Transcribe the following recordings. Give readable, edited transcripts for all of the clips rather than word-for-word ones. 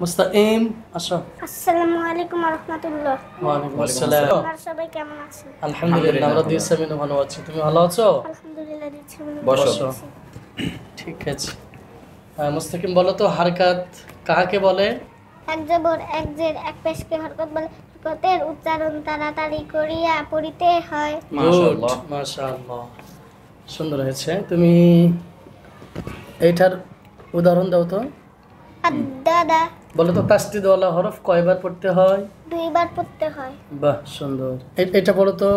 মুস্তাকিম আসো। আসসালামু আলাইকুম ওয়া রাহমাতুল্লাহ। ওয়া আলাইকুম আসসালাম। আপনারা সবাই কেমন আছেন? আলহামদুলিল্লাহ, আমরা দিসামিন ভালো আছি। তুমি ভালো আছো? আলহামদুলিল্লাহ দিচ্ছেন। বসো। ঠিক আছে। মুস্তাকিম বলো তো, হারকাত কাকে বলে? এক জবর এক জের এক পেশকে হরকত বলে। হরকতের উচ্চারণ তাড়াতাড়ি করিয়া পড়িতে হয়। মাশাআল্লাহ, মাশাআল্লাহ, সুন্দর হয়েছে। তুমি এইটার উদাহরণ দাও তো। আদাদা বলো তো, তাসদিদ ওয়ালা হরফ কয়বার পড়তে হয়? দুইবার পড়তে হয়। বাহ, সুন্দর। এটা বলো তো।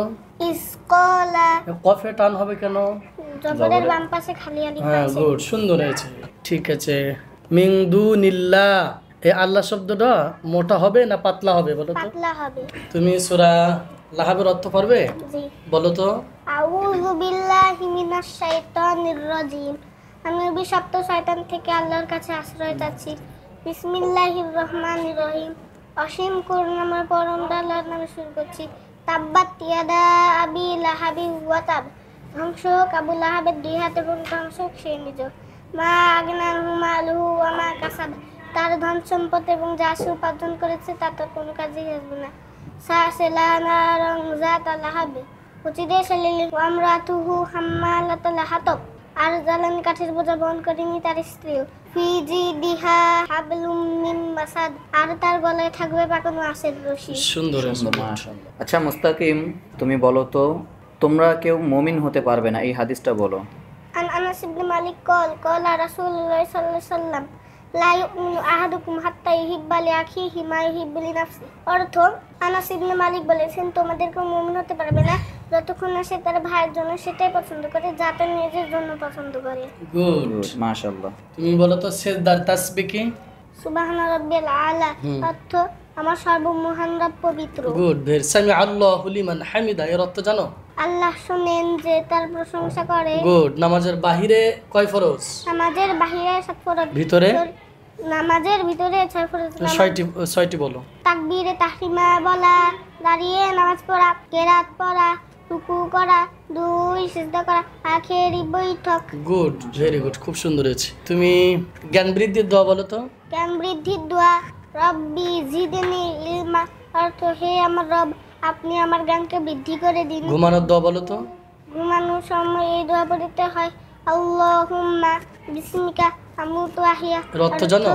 ইসকালা কফে টান হবে কেন? জবরের বাম পাশে খালি আলিফ হ্যাঁ, আছে। গুড, সুন্দর হয়েছে। ঠিক আছে। মিন দুনিল্লাহ, এই আল্লাহ শব্দটা মোটা হবে না পাতলা হবে বলো তো? পাতলা হবে। তুমি সূরা লাহাবের অর্থ পারবে? জি। বলো তো। আউযু বিল্লাহি মিনাশ শাইতানির রাজিম। আমি অভিশপ্ত শয়তান থেকে আল্লাহর কাছে আশ্রয় চাচ্ছি। বিসমিল্লাহির রহমানির রহিম। অসীম করুণাময় পরম দয়ালুর নামে শুরু করছি। তাব্বাত ইয়াদা আবি লাহাবি ওয়া তাব। ধ্বংস হোক আবু লাহাবের দুই হাত এবং ধ্বংস হোক সে নিজ। মা আগনা আনহু মালুহু ওয়া মা কাসাব। তার ধন সম্পদ এবং যা সে উপার্জন করেছে তা তার কোনো কাজেই আসবে না। সাসলা নারং যাতা লাহাব। উচিদে সালিলি ওয়া আমরাতুহু হাম্মালাতাল হাতাব। আর জ্বালানি কাঠের বোঝা বহন করেনি তার স্ত্রী। ফি জিদিহা হাবলুম মিন মাসাদ। আর তার গলায় থাকবে পাকানো আঁশের রশি। সুন্দর। মাশাআল্লাহ। আচ্ছা মুস্তাকিম, তুমি বলো তো, তোমরা কেউ মুমিন হতে পারবে না, এই হাদিসটা বলো। আন আনাস ইবনে মালিক ক্বালা রাসূলুল্লাহ সাল্লাল্লাহু আলাইহি ওয়াসাল্লাম লা ইউমিনু আহাদুকুম হাত্তা ইউহিব্বা লিআখিহি মা ইউহিব্বু লিনাফসি। অর্থ, আনাস ইবনে মালিক বলেছেন, তোমাদের কেউ মুমিন হতে পারবে না যতক্ষণ না সে তার ভাইয়ের জন্য সেটাই পছন্দ করে যা তার নিজের জন্য পছন্দ করে। গুড। মাশাআল্লাহ। তুমি বলো তো, সিজদার তাসবিহ কি? সুবহানা রাব্বিয়াল আলা। অর্থ, আমার সর্বমহান রব পবিত্র। Good, very. সামি আল্লাহু লিমান হামিদা, এর অর্থ জানো? আল্লাহ শুনেন যে তার প্রশংসা করে। গুড। নামাজের বাহিরে কয় ফরজ? নামাজের বাহিরে 7 ফরজ। ভিতরে? নামাজের ভিতরে 6 ফরজ। ছয়টি বলো। তাকবীরে তাহরিমা বলা, দাঁড়িয়ে নামাজ পড়া, কেরাত পড়া, রুকু করা, 2 সিজদা করা, আখেরি বৈঠক। গুড, ভেরি গুড, খুব সুন্দর হয়েছে। তুমি জ্ঞান বৃদ্ধির দোয়া বলো তো। জ্ঞান বৃদ্ধির দোয়া। রব্বি জিদনি ইলমা। অর্থ, হে আমার রব, আপনি আমার জ্ঞানকে বৃদ্ধি করে দিন। ঘুমানোর দোয়া বলো তো। ঘুমানোর সময় এই দোয়া পড়তে হয়, আল্লাহুম্মা বিসমিকা আমুতু আহিয়া। অর্থ জানো?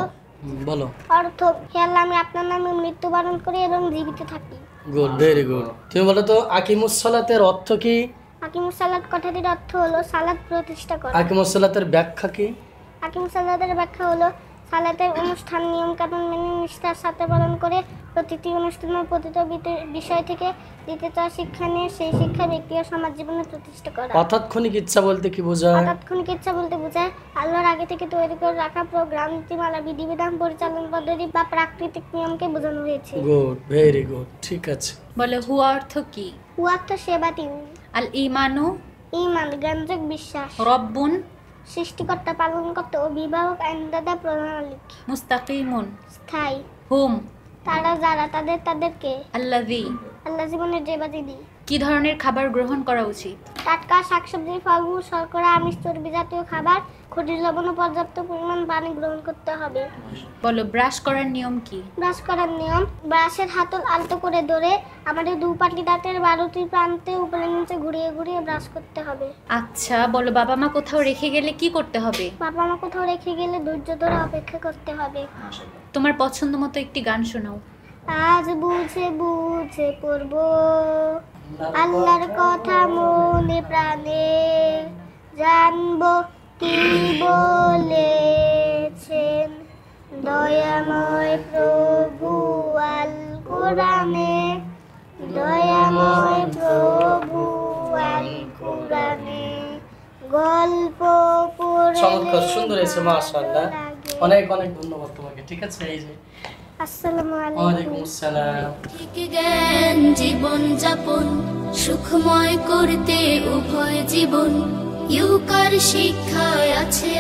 বলো। অর্থ, হে আল্লাহ, আমি আপনার নামে মৃত্যুবরণ করি এবং জীবিত থাকি। Good, very good. তুমি বলো তো, আকিমুস সালাতের অর্থ কি? আকিমুস সালাত কথাটির অর্থ হলো সালাত প্রতিষ্ঠা করা। আকিমুস সালাতের ব্যাখ্যা কি? আকিমুস সালাতের ব্যাখ্যা হলো সালাতের অনুষ্ঠান নিয়ম কানুন মেনে নিষ্ঠার সাথে পালন করে প্রতিটি অনুষ্ঠানের প্রতিটি বিষয় থেকে দিতে চাওয়া শিক্ষা নিয়ে সেই শিক্ষা ব্যক্তি ও সমাজ জীবনে প্রতিষ্ঠা করা। অতাৎক্ষণিক ইচ্ছা বলতে কি বোঝায়? তাৎক্ষণিক ইচ্ছা বলতে বোঝায় আল্লাহর আগে থেকে তৈরি করে রাখা প্রোগ্রাম, নীতিমালা, বিধিবিধান, পরিচালন পদ্ধতি বা প্রাকৃতিক নিয়মকে বোঝানো হয়েছে। গুড, ভেরি গুড, ঠিক আছে। বলে হুয়া অর্থ কি? হুয়া অর্থ সেবাতি। আল ঈমানু ঈমান জ্ঞানযোগ বিশ্বাস। রব্বুন সৃষ্টিকর্তা, পালনকর্তা, অভিভাবক, আইনদাতা, প্রণালী। মুস্তাকিমুন স্থায়ী। হুম তারা যারা তাদেরকে। আল্লাযী আল্লাহ জীবনের যে বা যিনি। কি ধরনের খাবার গ্রহণ করা উচিত? টাটকা শাকসবজি, ফলমূল, শর্করা, আমিষ, চর্বি জাতীয় খাবার, খনিজ লবণ ও পর্যাপ্ত পরিমাণ পানি গ্রহণ করতে হবে। বলো ব্রাশ করার নিয়ম কি? ব্রাশ করার নিয়ম। ব্রাশের হাতল আলতো করে ধরে আমাদের দুপাটি দাঁতের 12টি প্রান্তে উপরে নিচে ঘুরিয়ে ঘুরিয়ে ব্রাশ করতে হবে। আচ্ছা, বলো বাবা মা কোথাও রেখে গেলে কি করতে হবে? বাবা মা কোথাও রেখে গেলে ধৈর্য ধরে অপেক্ষা করতে হবে। তোমার পছন্দ মতো একটি গান শোনাও। আজ বুঝে বুঝে পড়বো আল্লাহর কথা মনে প্রাণে, জানবো কি বলেছেন দয়াময় প্রভু আল কোরআনে। দয়াময় প্রভু আল কোরআনে। গল্প পড়ে। চমৎকার, সুন্দর হয়েছে, মাশাআল্লাহ। অনেক অনেক ধন্যবাদ তোমাকে। ঠিক আছে, এই যে আসসালামু আলাইকুম। ওয়ালাইকুম আসসালাম। জ্ঞান জীবন যাপন সুখময় করতে উভয় জীবন ইউকার শিক্ষায় আছে।